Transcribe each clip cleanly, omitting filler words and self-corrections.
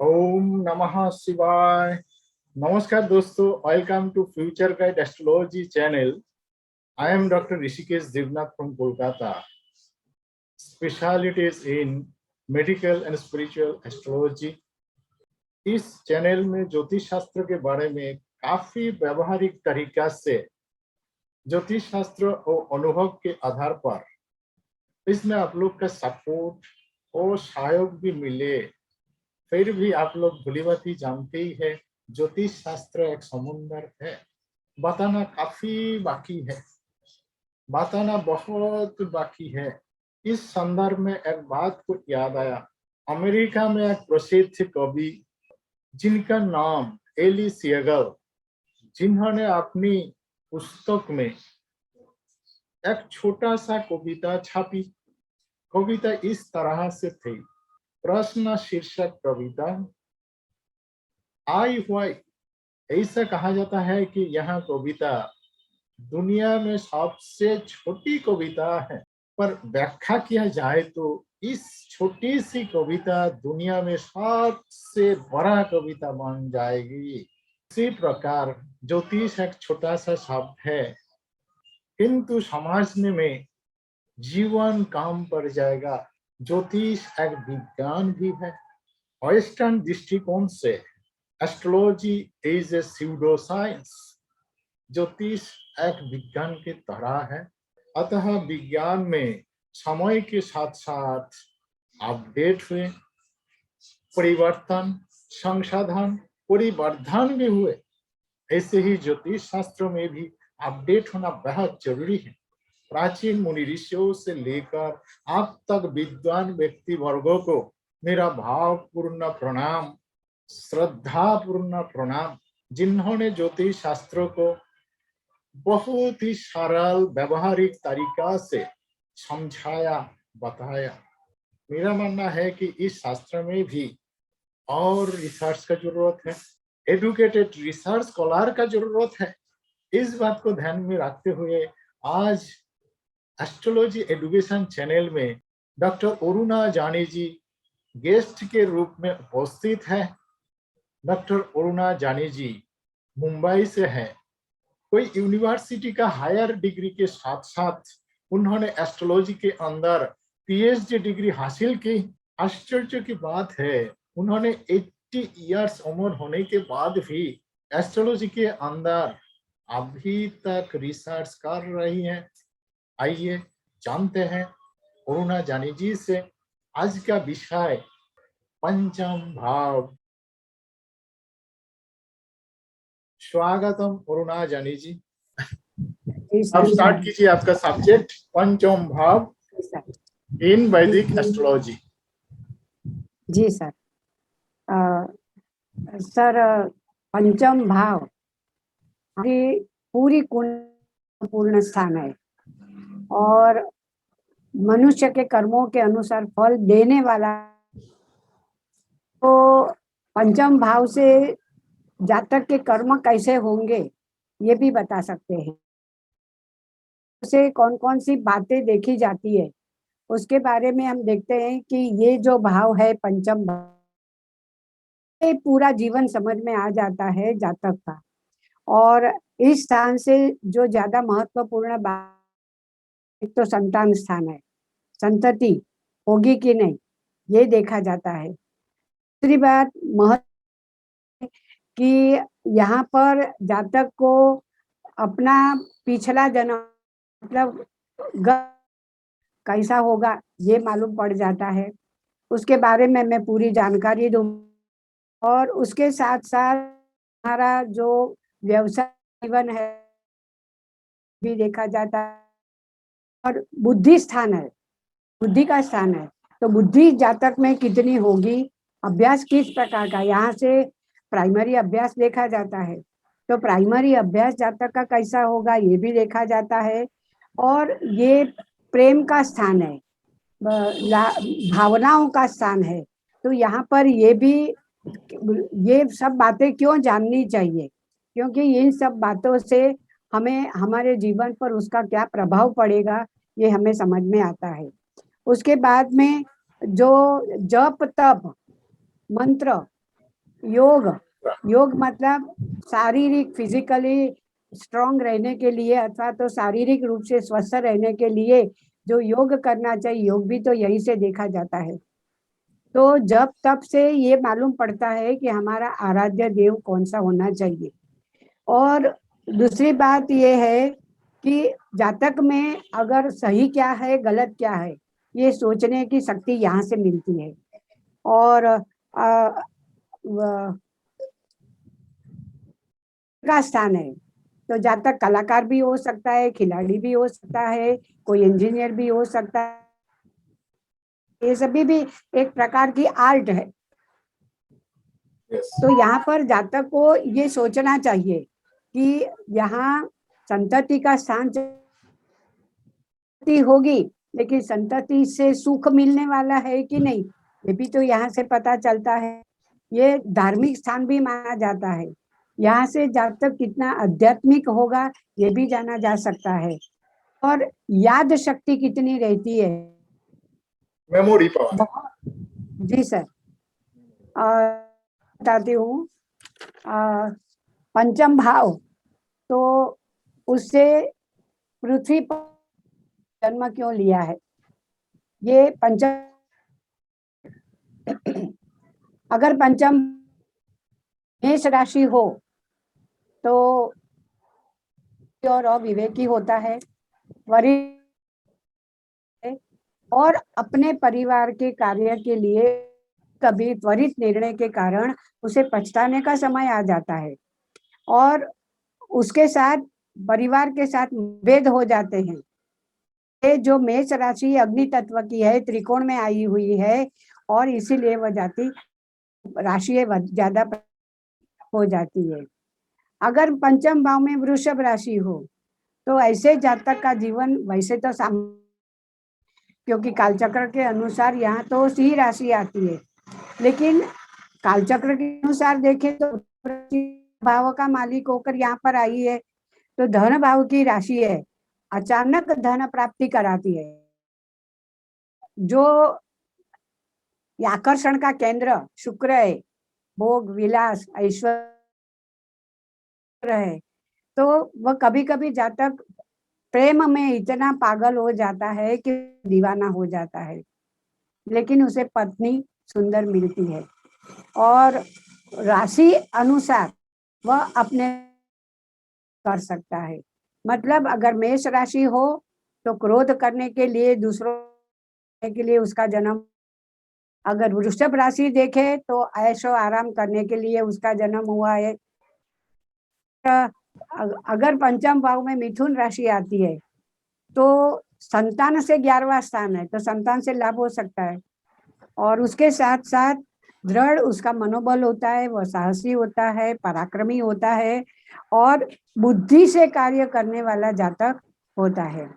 ओम नमः शिवाय। नमस्कार दोस्तों, welcome to future guide astrology channel. I am doctor Rishikesh Devnath from Kolkata. Specialities in medical and spiritual astrology. इस channel में ज्योतिष शास्त्र के बारे में काफी व्यवहारिक तरीका से ज्योतिष शास्त्र और अनुभव के आधार पर इसमें आप लोग का सपोर्ट और सहयोग भी मिले। फिर भी आप लोग भलीभांति जानते ही है, ज्योतिष शास्त्र एक समुंदर है। बताना काफी बाकी है, बताना बहुत बाकी है। इस संदर्भ में एक बात को याद आया। अमेरिका में एक प्रसिद्ध कवि जिनका नाम एली सिगल, जिन्होंने अपनी पुस्तक में एक छोटा सा कविता छापी। कविता इस तरह से थी, प्रश्न शीर्षक कविता आई व्हाई। ऐसा कहा जाता है कि यह कविता दुनिया में सबसे छोटी कविता है, पर व्याख्या किया जाए तो इस छोटी सी कविता दुनिया में सबसे बड़ा कविता बन जाएगी। इसी प्रकार ज्योतिष एक छोटा सा शब्द है, किंतु समझने में जीवन काम पड़ जाएगा। ज्योतिष एक विज्ञान भी है। वेस्टर्न दृष्टिकोण से astrology is a pseudo science. ज्योतिष एक विज्ञान की तरह है। अतः विज्ञान में समय के साथ साथ अपडेट हुए, परिवर्तन, संशोधन, परिवर्धन भी हुए। ऐसे ही ज्योतिष शास्त्र में भी अपडेट होना बहुत जरूरी है। प्राचीन मुनि ऋषियों से लेकर आप तक विद्वान व्यक्ति वर्गों को मेरा भावपूर्ण प्रणाम, श्रद्धापूर्ण प्रणाम, जिन्होंने ज्योतिष शास्त्रों को बहुत ही सरल व्यवहारिक तरीका से समझाया, बताया। मेरा मानना है कि इस शास्त्र में भी और रिसर्च का जरूरत है, एडुकेटेड रिसर्च स्कॉलर का जरूरत है। इस बात को ध्यान में रखते हुए आज एस्ट्रोलॉजी एडुकेशन चैनल में डॉक्टर अरुणा जानी जी गेस्ट के रूप में उपस्थित है। डॉक्टर अरुणा जानी जी मुंबई से है। कोई यूनिवर्सिटी का हायर डिग्री के साथ साथ उन्होंने एस्ट्रोलॉजी के अंदर पीएचडी डिग्री हासिल की। आश्चर्य की बात है, उन्होंने 80 इयर्स उम्र होने के बाद भी एस्ट्रोलॉजी के अंदर अभी तक रिसर्च कर रही हैं। आइए जानते हैं अरुणा जानी जी से। आज का विषय पंचम भाव। स्वागतम अरुणा जानी जी। अब स्टार्ट कीजिए आपका सब्जेक्ट पंचम भाव इन वैदिक एस्ट्रोलॉजी। जी सर। सर, पंचम भाव हमारी पूरी पूर्ण स्थान है और मनुष्य के कर्मों के अनुसार फल देने वाला। तो पंचम भाव से जातक के कर्म कैसे होंगे ये भी बता सकते हैं। उसे कौन कौन सी बातें देखी जाती है उसके बारे में हम देखते हैं कि ये जो भाव है पंचम भाव, ये पूरा जीवन समझ में आ जाता है जातक का। और इस स्थान से जो ज्यादा महत्वपूर्ण बात, एक तो संतान स्थान है, संतति होगी कि नहीं ये देखा जाता है। दूसरी बात महत्व कि यहाँ पर जातक को अपना पिछला जन्म मतलब कैसा होगा ये मालूम पड़ जाता है। उसके बारे में मैं पूरी जानकारी दूँ और उसके साथ साथ हमारा जो व्यवसाय जीवन है भी देखा जाता है। और बुद्धि स्थान है, बुद्धि का स्थान है, तो बुद्धि जातक में कितनी होगी, अभ्यास किस प्रकार का, यहाँ से प्राइमरी अभ्यास देखा जाता है। तो प्राइमरी अभ्यास जातक का कैसा होगा ये भी देखा जाता है। और ये प्रेम का स्थान है, भावनाओं का स्थान है। तो यहाँ पर ये सब बातें क्यों जाननी चाहिए, क्योंकि इन सब बातों से हमें हमारे जीवन पर उसका क्या प्रभाव पड़ेगा ये हमें समझ में आता है। उसके बाद में जो जप तप मंत्र योग, योग मतलब शारीरिक फिजिकली स्ट्रांग रहने के लिए अथवा तो शारीरिक रूप से स्वस्थ रहने के लिए जो योग करना चाहिए, योग भी तो यही से देखा जाता है। तो जब तब से ये मालूम पड़ता है कि हमारा आराध्य देव कौन सा होना चाहिए। और दूसरी बात ये है कि जातक में अगर सही क्या है गलत क्या है ये सोचने की शक्ति यहाँ से मिलती है। और का स्थान है तो जातक कलाकार भी हो सकता है, खिलाड़ी भी हो सकता है, कोई इंजीनियर भी हो सकता है। ये सभी भी एक प्रकार की आर्ट है। Yes. तो यहाँ पर जातक को ये सोचना चाहिए कि यहाँ संतति का स्थान होगी, लेकिन संतति से सुख मिलने वाला है कि नहीं ये भी तो यहाँ से पता चलता है। ये धार्मिक स्थान भी माना जाता है। यहाँ से जातक कितना आध्यात्मिक होगा ये भी जाना जा सकता है। और याद शक्ति कितनी रहती है, मेमोरी पावर। जी सर। बताती हूँ पंचम भाव तो उससे पृथ्वी पर जन्म क्यों लिया है। ये पंचम अगर पंचम मेष राशि हो तो और अविवेकी होता है, और अपने परिवार के कार्य के लिए कभी त्वरित निर्णय के कारण उसे पछताने का समय आ जाता है और उसके साथ परिवार के साथ भेद हो जाते हैं। ये जो मेष राशि अग्नि तत्व की है, त्रिकोण में आई हुई है और इसीलिए वह जाति राशि ज्यादा हो जाती है। अगर पंचम भाव में वृषभ राशि हो तो ऐसे जातक का जीवन वैसे तो क्योंकि कालचक्र के अनुसार यहाँ तो सिंह राशि आती है, लेकिन कालचक्र के अनुसार देखें तो भाव का मालिक होकर यहाँ पर आई है तो धन भाव की राशि है, अचानक धन प्राप्ति कराती है। जो आकर्षण का केंद्र शुक्र है, भोग विलास ऐश्वर्य है, तो वह कभी कभी जातक प्रेम में इतना पागल हो जाता है कि दीवाना हो जाता है, लेकिन उसे पत्नी सुंदर मिलती है और राशि अनुसार वह अपने कर सकता है। मतलब अगर मेष राशि हो तो क्रोध करने के लिए, दूसरों के लिए उसका जन्म। अगर वृषभ राशि देखे तो ऐशो आराम करने के लिए उसका जन्म हुआ है। अगर पंचम भाव में मिथुन राशि आती है तो संतान से 11वां स्थान है तो संतान से लाभ हो सकता है और उसके साथ साथ दृढ़ उसका मनोबल होता है, वह साहसी होता है, पराक्रमी होता है और बुद्धि से कार्य करने वाला जातक होता है।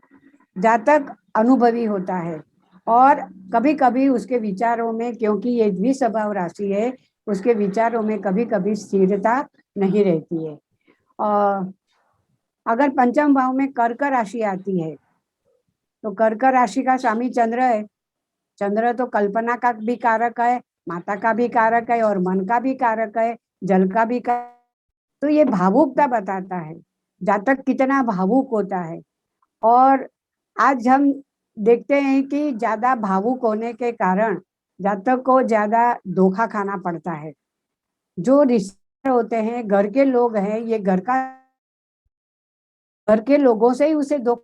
जातक अनुभवी होता है और कभी कभी उसके विचारों में, क्योंकि ये द्विस्वभाव राशि है, उसके विचारों में कभी कभी स्थिरता नहीं रहती है। और अगर पंचम भाव में कर्क राशि आती है तो कर्क राशि का स्वामी चंद्र है। चंद्र तो कल्पना का भी कारक है, माता का भी कारक है और मन का भी कारक है, जल का भी कारक। तो ये भावुकता बताता है जातक कितना भावुक होता है। और आज हम देखते हैं कि ज्यादा भावुक होने के कारण जातक को ज्यादा धोखा खाना पड़ता है। जो रिश्ते होते हैं, घर के लोग हैं, ये घर के लोगों से ही उसे धोखा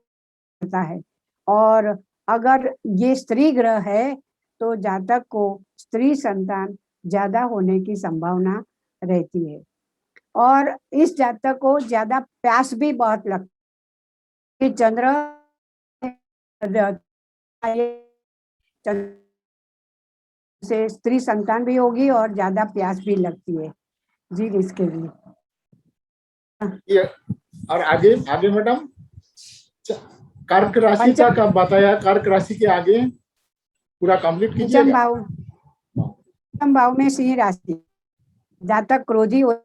मिलता है। और अगर ये स्त्री ग्रह है तो जातक को स्त्री संतान ज्यादा होने की संभावना रहती है और इस जातक को ज्यादा प्यास भी बहुत लगती है। चंद्र से स्त्री संतान भी होगी और ज्यादा प्यास भी लगती है जी इसके लिए। ये और आगे आगे मैडम कर्क राशि का कब बताया, कर्क राशि के आगे पूरा कंप्लीट कीजिएगा। पंचम भाव में सिंह राशि, जातक क्रोधी और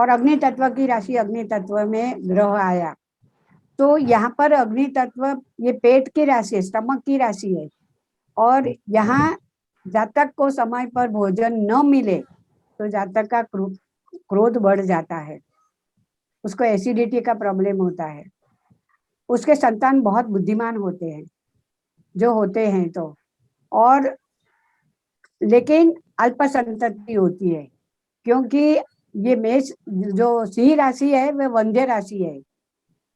अग्नि तत्व की राशि, अग्नि तत्व में ग्रह आया तो यहाँ पर अग्नि तत्व ये पेट की राशि है, स्टमक की राशि है और यहाँ जातक को समय पर भोजन न मिले तो जातक का क्रोध बढ़ जाता है, उसको एसिडिटी का प्रॉब्लम होता है। उसके संतान बहुत बुद्धिमान होते हैं, जो होते हैं तो, और लेकिन अल्प संतति होती है, क्योंकि ये मेष जो सिंह राशि है वह वंध्य राशि है,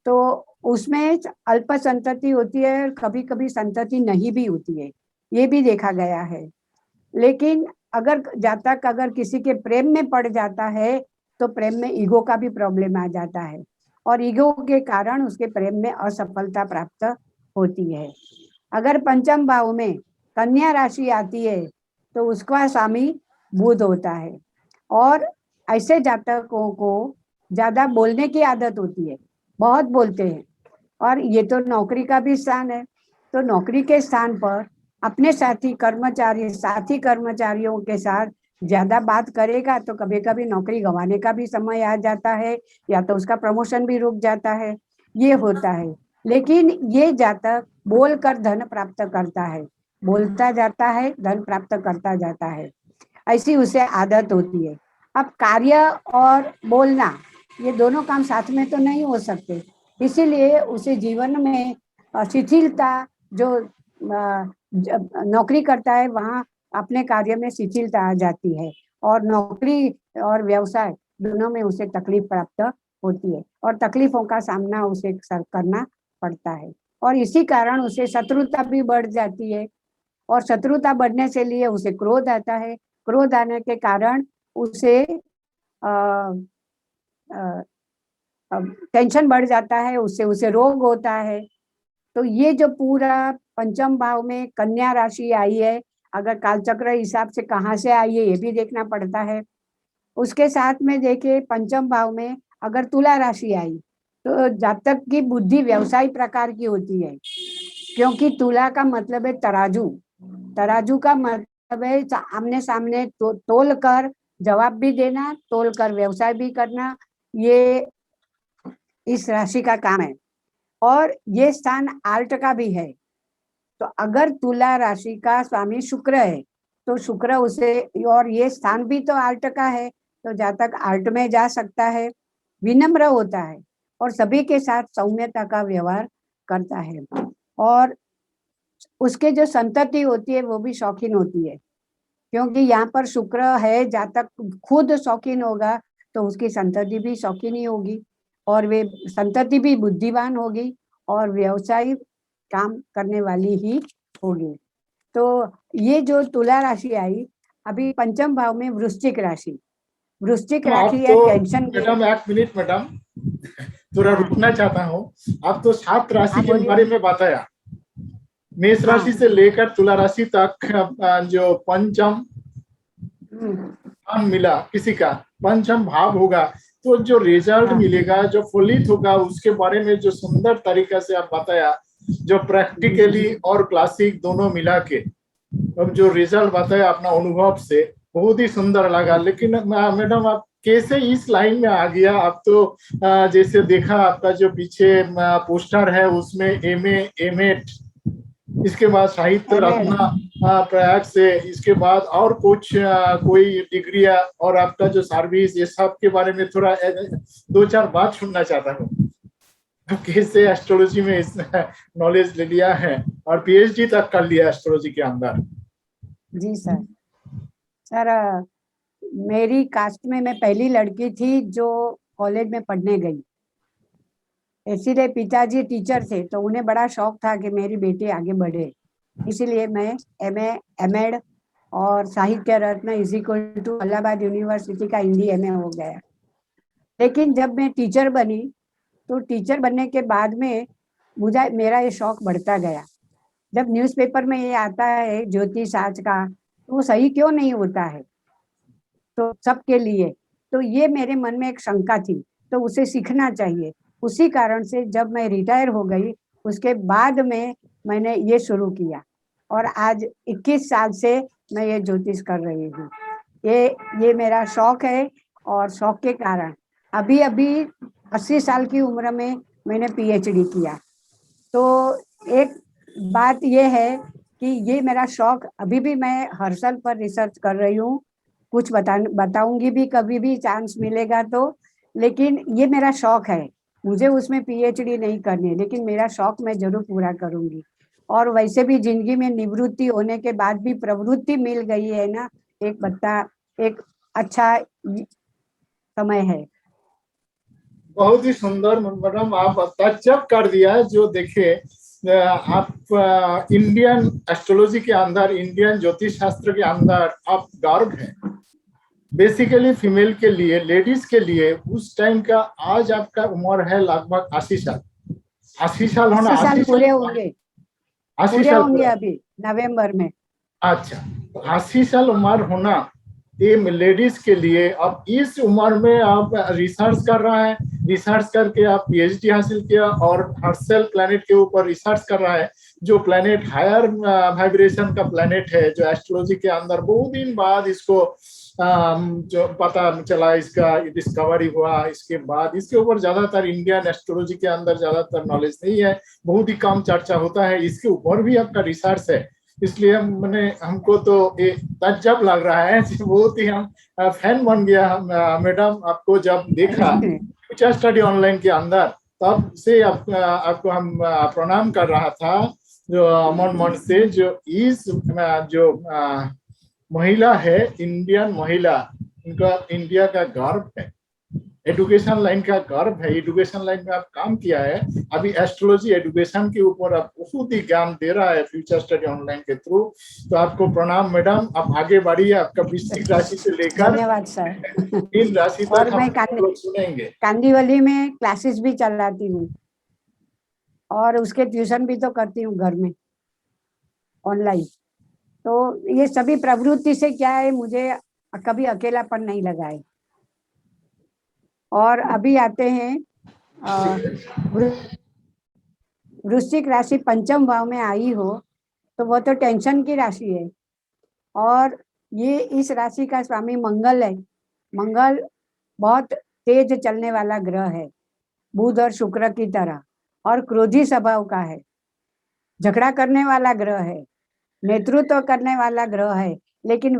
तो उसमें अल्प संतति होती है और कभी कभी संतति नहीं भी होती है, ये भी देखा गया है। लेकिन अगर जातक अगर किसी के प्रेम में पड़ जाता है तो प्रेम में ईगो का भी प्रॉब्लम आ जाता है, और ईगो के कारण उसके प्रेम में असफलता प्राप्त होती है। अगर पंचम भाव में कन्या राशि आती है तो उसका स्वामी बुध होता है, और ऐसे जातकों को ज्यादा बोलने की आदत होती है, बहुत बोलते हैं, और ये तो नौकरी का भी स्थान है, तो नौकरी के स्थान पर अपने साथी कर्मचारियों के साथ ज्यादा बात करेगा तो कभी कभी नौकरी गंवाने का भी समय आ जाता है, या तो उसका प्रमोशन भी रुक जाता है, ये होता है। लेकिन ये जातक बोलकर धन प्राप्त करता है, बोलता जाता है, धन प्राप्त करता जाता है, ऐसी उसे आदत होती है। अब कार्य और बोलना ये दोनों काम साथ में तो नहीं हो सकते, इसीलिए उसे जीवन में शिथिलता, जो नौकरी करता है वहाँ अपने कार्य में शिथिलता आ जाती है, और नौकरी और व्यवसाय दोनों में उसे तकलीफ प्राप्त होती है, और तकलीफों का सामना उसे करना पड़ता है, और इसी कारण उसे शत्रुता भी बढ़ जाती है, और शत्रुता बढ़ने से लिए उसे क्रोध आता है, क्रोध आने के कारण उसे टेंशन बढ़ जाता है, उससे उसे रोग होता है। तो ये जो पूरा पंचम भाव में कन्या राशि आई है, अगर कालचक्र हिसाब से कहाँ से आई है ये भी देखना पड़ता है। उसके साथ में देखिए पंचम भाव में अगर तुला राशि आई तो जातक की बुद्धि व्यवसाय प्रकार की होती है, क्योंकि तुला का मतलब है तराजू, तराजू का मतलब है आमने सामने तोल कर जवाब भी देना, तोल कर व्यवसाय भी करना, ये इस राशि का काम है। और ये स्थान आर्ट का भी है, तो अगर तुला राशि का स्वामी शुक्र है तो शुक्र उसे, और ये स्थान भी तो आर्ट का है, तो जातक आर्ट में जा सकता है, विनम्र होता है और सभी के साथ सौम्यता का व्यवहार करता है, और उसके जो संतति होती है वो भी शौकीन होती है, क्योंकि यहाँ पर शुक्र है, जातक खुद शौकीन होगा तो उसकी संतति भी शौकीन ही होगी, और वे संतति भी बुद्धिमान होगी और व्यवसायिक काम करने वाली ही होगी। तो ये जो तुला राशि आई, अभी पंचम भाव में वृश्चिक राशि, वृश्चिक आप राशि है तो टेंशन की। मैडम, एक मिनट मैडम, थोड़ा हाँ रुकना चाहता हूँ। आप तो 7 राशि हाँ के बोलिए। बारे में बताया, मेष राशि हाँ से लेकर तुला राशि तक जो पंचम स्थान मिला किसी का, पंचम भाव होगा, तो जो रिजल्ट हाँ मिलेगा, जो फलित होगा, उसके बारे में जो सुंदर तरीका से आप बताया, जो प्रैक्टिकली और क्लासिक दोनों मिला के अब जो रिजल्ट बताया अपना अनुभव से, बहुत ही सुंदर लगा। लेकिन मैडम आप कैसे इस लाइन में आ गया? आप तो जैसे देखा आपका जो पीछे पोस्टर है उसमें एमए, एमएड, इसके बाद साहित्य एमएड। रत्न प्रयाग से, इसके बाद और कुछ कोई डिग्री और आपका जो सर्विस, ये सब के बारे में थोड़ा 2-4 बात सुनना चाहता हूँ। कैसे एस्ट्रोलॉजी में इस नॉलेज ले लिया है और पीएचडी तक कर लिया एस्ट्रोलॉजी के अंदर? जी सर। सर मेरी कास्ट में मैं पहली लड़की थी जो कॉलेज में पढ़ने गई, इसीलिए पिताजी टीचर थे तो उन्हें बड़ा शौक था कि मेरी बेटी आगे बढ़े, इसीलिए मैं एमए, एमएड और Sahitya Ratna is equal to Allahabad university का हिंदी एमए हो गया। लेकिन जब मैं टीचर बनी तो टीचर बनने के बाद में मुझे मेरा ये शौक बढ़ता गया। जब न्यूज़पेपर में ये आता है ज्योतिष आज का, तो वो सही क्यों नहीं होता है तो सबके लिए, तो ये मेरे मन में एक शंका थी, तो उसे सीखना चाहिए। उसी कारण से जब मैं रिटायर हो गई उसके बाद में मैंने ये शुरू किया, और आज 21 साल से मैं ये ज्योतिष कर रही हूँ। ये मेरा शौक है, और शौक के कारण अभी अभी 80 साल की उम्र में मैंने पीएचडी किया। तो एक बात ये है कि ये मेरा शौक अभी भी, मैं हर साल पर रिसर्च कर रही हूँ, कुछ बताऊंगी भी कभी भी चांस मिलेगा तो। लेकिन ये मेरा शौक है, मुझे उसमें पीएचडी नहीं करनी है, लेकिन मेरा शौक मैं जरूर पूरा करूंगी। और वैसे भी जिंदगी में निवृत्ति होने के बाद भी प्रवृत्ति मिल गई है ना, एक बत्ता, एक अच्छा समय है। बहुत ही सुंदर मैडम, आप ताज्जुब कर दिया है। जो देखिए आप इंडियन एस्ट्रोलॉजी के अंदर, इंडियन ज्योतिष शास्त्र के अंदर आप गर्व है। बेसिकली फीमेल के लिए, लेडीज के लिए उस टाइम का, आज आपका उम्र है लगभग 80 साल। 80 साल होना, 80 साल 80 पूरे साल, होंगे, 80 पूरे साल होंगे पूरा। अभी नवंबर में। अच्छा, तो 80 साल उम्र होना ये लेडीज के लिए, अब इस उम्र में आप रिसर्च कर रहा है, रिसर्च करके आप पीएचडी हासिल किया और हर्शल प्लैनेट के ऊपर रिसर्च कर रहा है, जो प्लैनेट हायर वाइब्रेशन का प्लैनेट है, जो एस्ट्रोलॉजी के अंदर बहुत दिन बाद इसको जो पता चला, इसका डिस्कवरी हुआ। इसके बाद इसके ऊपर ज्यादातर इंडियन एस्ट्रोलॉजी के अंदर ज्यादातर नॉलेज नहीं है, बहुत ही कम चर्चा होता है। इसके ऊपर भी आपका रिसर्च है, इसलिए मैंने, हमको तो ये ताज्जुब लग रहा है। बहुत ही हम फैन बन गया मैडम, आपको जब देखा फ्यूचर स्टडी ऑनलाइन के अंदर, तब से आपको हम प्रणाम कर रहा था, जो मन मन से। जो इस जो महिला है, इंडियन महिला, उनका इंडिया का गर्व है, एजुकेशन लाइन का गर्व है। एजुकेशन लाइन में आप काम किया है, अभी एस्ट्रोलॉजी एजुकेशन के ऊपर आप बहुत ही ज्ञान दे रहा है फ्यूचर स्टडी ऑनलाइन के थ्रू। तो आपको प्रणाम मैडम, आप आगे बढ़िए। आपका वृश्चिक राशि से लेकर धन्यवाद सर। मीन राशि और तक हम मैं लोग सुनेंगे। कांदीवली में क्लासेस भी चलाती हूँ, और उसके ट्यूशन भी तो करती हूँ घर में ऑनलाइन। तो ये सभी प्रवृत्ति से क्या है, मुझे कभी अकेलापन नहीं लगा है। और अभी आते हैं वृश्चिक राशि पंचम भाव में आई हो, तो वो तो टेंशन की राशि है। और ये इस राशि का स्वामी मंगल है। मंगल बहुत तेज चलने वाला ग्रह है, बुध और शुक्र की तरह, और क्रोधी स्वभाव का है, झगड़ा करने वाला ग्रह है, नेतृत्व करने वाला ग्रह है। लेकिन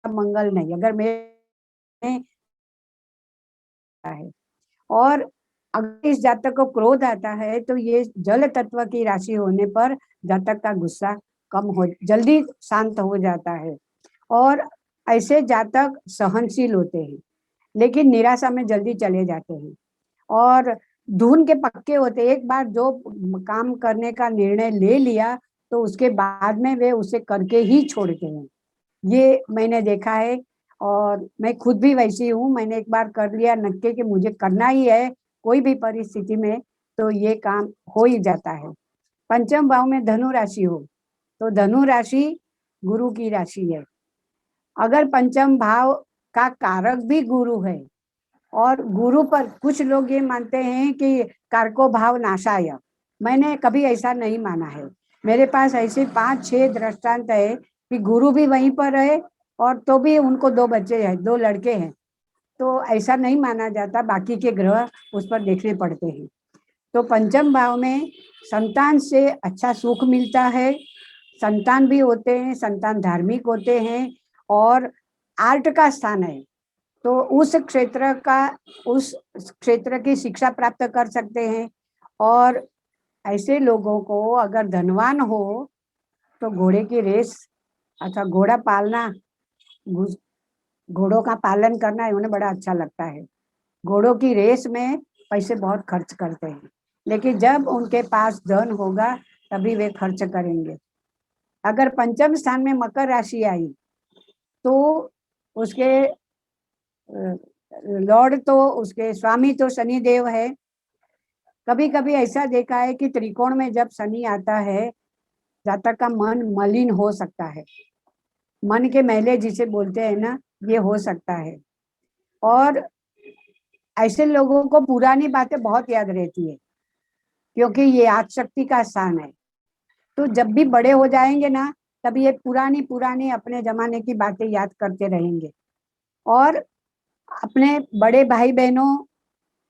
मंगल नहीं, अगर मैं है। और अगर इस जातक को क्रोध आता है तो ये जल तत्व की राशि होने पर जातक का गुस्सा जल्दी शांत हो जाता है। और ऐसे जातक सहनशील होते हैं, लेकिन निराशा में जल्दी चले जाते हैं, और धुन के पक्के होते। एक बार जो काम करने का निर्णय ले लिया तो उसके बाद में वे उसे करके ही छोड़ते हैं, ये मैंने देखा है। और मैं खुद भी वैसी हूँ, मैंने एक बार कर लिया नक्के कि मुझे करना ही है कोई भी परिस्थिति में, तो ये काम हो ही जाता है। पंचम भाव में धनु राशि हो, तो धनु राशि गुरु की राशि है। अगर पंचम भाव का कारक भी गुरु है, और गुरु पर कुछ लोग ये मानते हैं कि कारको भाव नाशाय, मैंने कभी ऐसा नहीं माना है। मेरे पास ऐसे 5-6 दृष्टांत है कि गुरु भी वहीं पर है, और तो भी उनको 2 बच्चे हैं, 2 लड़के हैं। तो ऐसा नहीं माना जाता, बाकी के ग्रह उस पर देखने पड़ते हैं। तो पंचम भाव में संतान से अच्छा सुख मिलता है, संतान भी होते हैं, संतान धार्मिक होते हैं, और आर्ट का स्थान है, तो उस क्षेत्र की शिक्षा प्राप्त कर सकते हैं। और ऐसे लोगों को अगर धनवान हो तो घोड़े की रेस, अच्छा घोड़ा पालना, घोड़ों का पालन करना उन्हें बड़ा अच्छा लगता है। घोड़ों की रेस में पैसे बहुत खर्च करते हैं, लेकिन जब उनके पास धन होगा तभी वे खर्च करेंगे। अगर पंचम स्थान में मकर राशि आई तो उसके लॉर्ड, तो उसके स्वामी तो शनि देव है। कभी कभी ऐसा देखा है कि त्रिकोण में जब शनि आता है, जातक का मन मलिन हो सकता है, मन के मैले जिसे बोलते हैं ना, ये हो सकता है। और ऐसे लोगों को पुरानी बातें बहुत याद रहती है, क्योंकि ये याद शक्ति का स्थान है। तो जब भी बड़े हो जाएंगे ना, तब ये पुरानी पुरानी अपने जमाने की बातें याद करते रहेंगे, और अपने बड़े भाई बहनों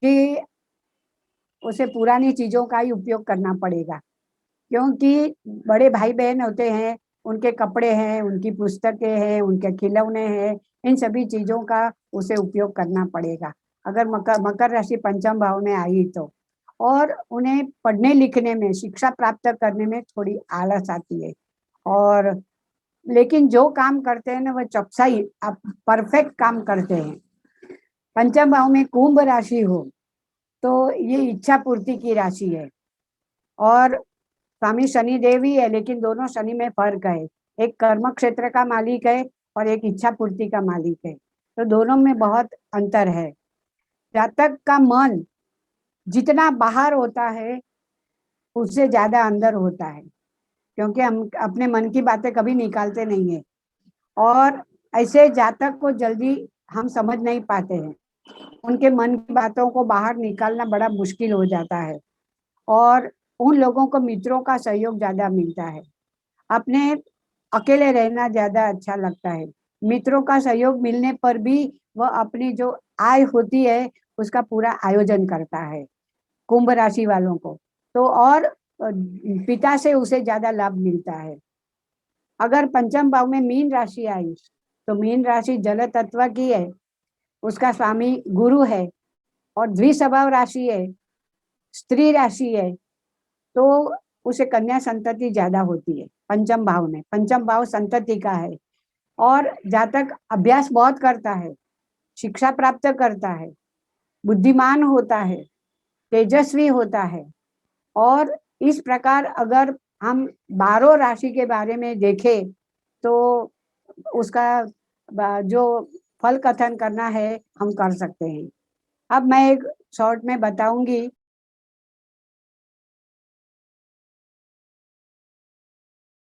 की उसे पुरानी चीजों का ही उपयोग करना पड़ेगा। क्योंकि बड़े भाई बहन होते हैं, उनके कपड़े हैं, उनकी पुस्तकें हैं, उनके खिलौने हैं, इन सभी चीजों का उसे उपयोग करना पड़ेगा अगर मकर मकर राशि पंचम भाव में आई तो। और उन्हें पढ़ने लिखने में, शिक्षा प्राप्त करने में थोड़ी आलस आती है। और लेकिन जो काम करते हैं ना वह चौकसाई परफेक्ट काम करते हैं। पंचम भाव में कुंभ राशि हो तो ये इच्छा पूर्ति की राशि है। और स्वामी शनि देव ही है, लेकिन दोनों शनि में फर्क है। एक कर्म क्षेत्र का मालिक है और एक इच्छा पूर्ति का मालिक है, तो दोनों में बहुत अंतर है। जातक का मन जितना बाहर होता है उससे ज्यादा अंदर होता है, क्योंकि हम अपने मन की बातें कभी निकालते नहीं है। और ऐसे जातक को जल्दी हम समझ नहीं पाते हैं, उनके मन की बातों को बाहर निकालना बड़ा मुश्किल हो जाता है। और उन लोगों को मित्रों का सहयोग ज्यादा मिलता है। अपने अकेले रहना ज्यादा अच्छा लगता है। मित्रों का सहयोग मिलने पर भी वह अपनी जो आय होती है उसका पूरा आयोजन करता है कुंभ राशि वालों को। तो और पिता से उसे ज्यादा लाभ मिलता है। अगर पंचम भाव में मीन राशि आई तो मीन राशि जल तत्व की है, उसका स्वामी गुरु है और द्विस्वभाव राशि है, स्त्री राशि है, तो उसे कन्या संतति ज्यादा होती है। पंचम भाव में, पंचम भाव संतति का है। और जातक अभ्यास बहुत करता है, शिक्षा प्राप्त करता है, बुद्धिमान होता है, तेजस्वी होता है। और इस प्रकार अगर हम 12 राशि के बारे में देखें तो उसका जो फल कथन करना है हम कर सकते हैं। अब मैं एक शॉर्ट में बताऊंगी